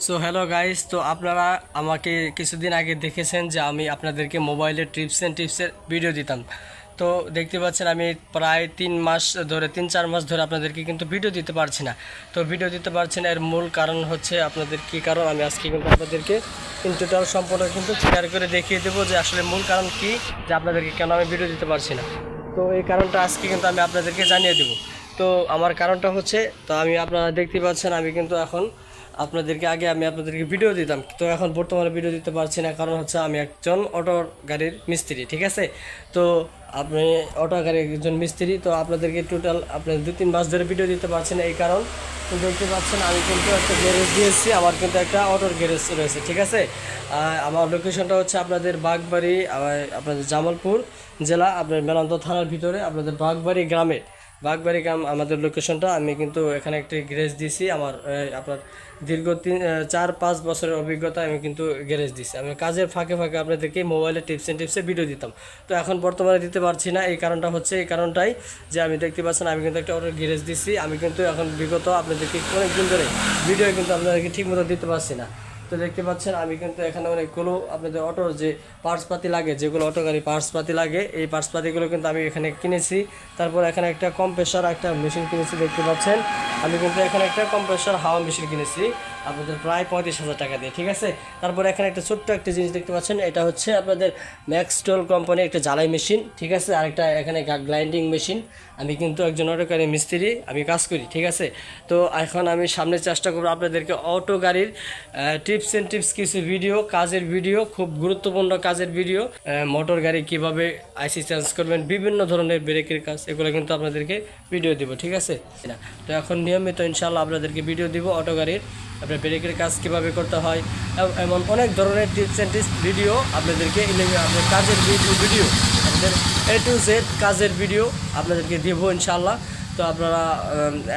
So hello guys, তো আপনারা আমাকে কিছুদিন আগে দেখেছেন যে আমি আপনাদেরকে মোবাইলের টিপসের ভিডিও দিতাম। তো দেখতে পাচ্ছেন আমি প্রায় 3-4 মাস ধরে আপনাদেরকে কিন্তু ভিডিও দিতে পারছি না। তো ভিডিও দিতে পারছি না, এর মূল কারণ হচ্ছে আপনাদের কী কারণ আমি আজকে কিন্তু আপনাদেরকে টোটাল সম্পূর্ণ কিন্তু ক্লিয়ার করে দেখিয়ে দেবো যে আসলে মূল কারণ কী, যে আপনাদেরকে কেন আমি ভিডিও দিতে পারছি না। তো এই কারণটা আজকে কিন্তু আমি আপনাদেরকে জানিয়ে দেবো। তো আমার কারণটা হচ্ছে, তো আপনারা দেখতে পাচ্ছেন আমি কিন্তু এখন আমি আপনাদেরকে ভিডিও দিতাম, তো এখন বর্তমানে ভিডিও দিতে পারছি না। কারণ হচ্ছে আমি একজন অটো গাড়ির মিস্ত্রি, ঠিক আছে। তো আপনি অটো গাড়ির একজন মিস্ত্রি, তো আপনাদেরকে টোটাল আপনার 2-3 মাস ধরে ভিডিও দিতে পারছি না। এই কারণ দেখতে পাচ্ছেন আমি কিন্তু একটা গ্যারেজ দিয়েছি, আমার কিন্তু একটা অটোর গ্যারেজ রয়েছে, ঠিক আছে। আমার লোকেশনটা হচ্ছে আপনাদের বাগবাড়ি, আপনাদের জামালপুর জেলা, আপনার মেলান্দ থানার ভিতরে, আপনাদের বাগবাড়ি গ্রাম আমাদের লোকেশনটা। আমি কিন্তু এখানে একটি গ্যারেজ দিয়েছি, আমার আপনার দীর্ঘ 4-5 বছরের অভিজ্ঞতা, আমি কিন্তু গ্যারেজ দিয়েছি। আমি কাজের ফাঁকে আপনাদেরকে মোবাইলের টিপসে ভিডিও দিতাম। তো এখন বর্তমানে দিতে পারছি না, এই কারণটাই যে আমি দেখতে পাচ্ছেন আমি কিন্তু একটা অটোর গ্যারেজ দিচ্ছি। আমি কিন্তু এখন বিগত আপনাদেরকে অনেক দিন ধরে ভিডিও কিন্তু আপনাদেরকে ঠিকমতো দিতে পারছি না। তো দেখতে পাচ্ছেন আমি কিন্তু এখানে অনেকগুলো আপনাদের অটোর যে পার্টসপাতি লাগে, যেগুলো অটো গাড়ি পার্টসপাতি লাগে, এই পার্টসপাতিগুলো কিন্তু আমি এখানে কিনেছি। তারপর এখানে একটা কম্প্রেসার একটা মেশিন কিনেছি, দেখতে পাচ্ছেন আমি কিন্তু এখানে একটা কম্প্রেসার হাওয়া মেশিন কিনেছি আপনাদের প্রায় 35,000 টাকা দিয়ে, ঠিক আছে। তারপর এখানে একটা ছোট্ট একটা জিনিস দেখতে পাচ্ছেন, এটা হচ্ছে আপনাদের ম্যাক্সটোল কোম্পানির একটা জ্বালাই মেশিন, ঠিক আছে। আরেকটা এখানে গ্রাইন্ডিং মেশিন। আমি কিন্তু একজন অটো গাড়ির মিস্ত্রি, আমি কাজ করি, ঠিক আছে। তো এখন আমি সামনে চেষ্টা করবো আপনাদেরকে অটো গাড়ির টিপস কিছু ভিডিও, কাজের ভিডিও, খুব গুরুত্বপূর্ণ কাজের ভিডিও, মোটর গাড়ি কিভাবে আইসি চেঞ্জ করবেন, বিভিন্ন ধরনের ব্রেকের কাজ, এগুলো কিন্তু আপনাদেরকে ভিডিও দিব, ঠিক আছে। তো এখন নিয়মিত ইনশাআল্লাহ আপনাদেরকে ভিডিও দিব অটো গাড়ির, আপনার ব্রেকের কাজ কীভাবে করতে হয়, এমন অনেক ধরনের টিপস ভিডিও আপনাদেরকে, আপনার কাজের ভিডিও, আপনাদের A to Z কাজের ভিডিও আপনাদেরকে দিব ইনশাআল্লাহ। তো আপনারা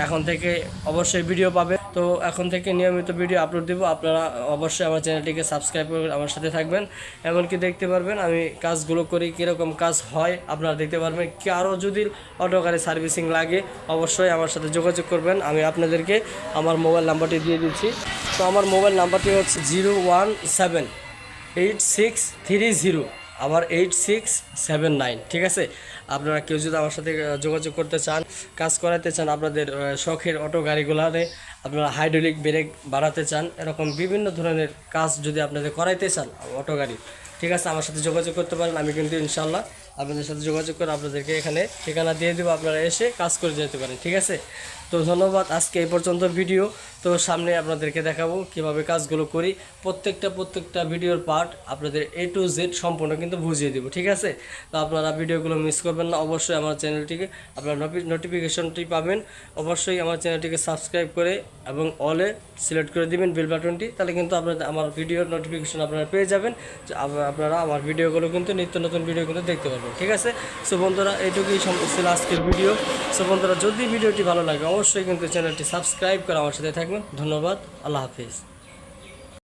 এখন থেকে অবশ্যই ভিডিও পাবেন। তো এখন থেকে নিয়মিত ভিডিও আপলোড দেবো, আপনারা অবশ্যই আমার চ্যানেলটিকে সাবস্ক্রাইব করে আমার সাথে থাকবেন। এমনকি দেখতে পারবেন আমি কাজগুলো করি, কীরকম কাজ হয় আপনারা দেখতে পারবেন। আরও যদি অটো গাড়ি সার্ভিসিং লাগে অবশ্যই আমার সাথে যোগাযোগ করবেন। আমি আপনাদেরকে আমার মোবাইল নাম্বারটি দিয়ে দিচ্ছি। তো আমার মোবাইল নাম্বারটি হচ্ছে 0178630, আবার 8679, ঠিক আছে। আপনারা কেউ যদি আমার সাথে যোগাযোগ করতে চান, কাজ করাতে চান, আপনাদের শখের অটো গাড়িগুলোতে আপনারা হাইড্রোলিক ব্রেক বাড়াতে চান, এরকম বিভিন্ন ধরনের কাজ যদি আপনাদের করাইতে চান অটো গাড়ি, ঠিক আছে, আমার সাথে যোগাযোগ করতে পারেন। আমি কিন্তু ইনশাল্লাহ আপনাদের সাথে যোগাযোগ করে আপনাদেরকে এখানে ঠিকানা দিয়ে দেবো, আপনারা এসে কাজ করে যেতে পারেন, ঠিক আছে। তো ধন্যবাদ, আজকে এই পর্যন্ত ভিডিও। তো সামনে আপনাদেরকে দেখাবো কিভাবে কাজগুলো করি, প্রত্যেকটা ভিডিওর পার্ট আপনাদের A to Z সম্পূর্ণ কিন্তু বুঝিয়ে দেবো, ঠিক আছে। তো আপনারা ভিডিওগুলো মিস করবেন না, অবশ্যই আমার চ্যানেলটিকে আপনারা নোটিফিকেশনটি পাবেন, অবশ্যই আমার চ্যানেলটিকে সাবস্ক্রাইব করে এবং অলে সিলেক্ট করে দিবেন বেল বাটনটি, তাহলে কিন্তু আমার ভিডিওর নোটিফিকেশন আপনারা পেয়ে যাবেন। আপনারা আমার ভিডিওগুলো কিন্তু নিত্য নতুন ভিডিও কিন্তু দেখতে পারবেন, ঠিক আছে। সো বন্ধুরা, এইটুকুই ছিল আজকের ভিডিও। সো বন্ধুরা, যদি ভিডিওটি ভালো লাগে অবশ্যই কিন্তু চ্যানেলটি সাবস্ক্রাইব করে আমার সাথে থাকবেন। ধন্যবাদ, আল্লাহ হাফিজ।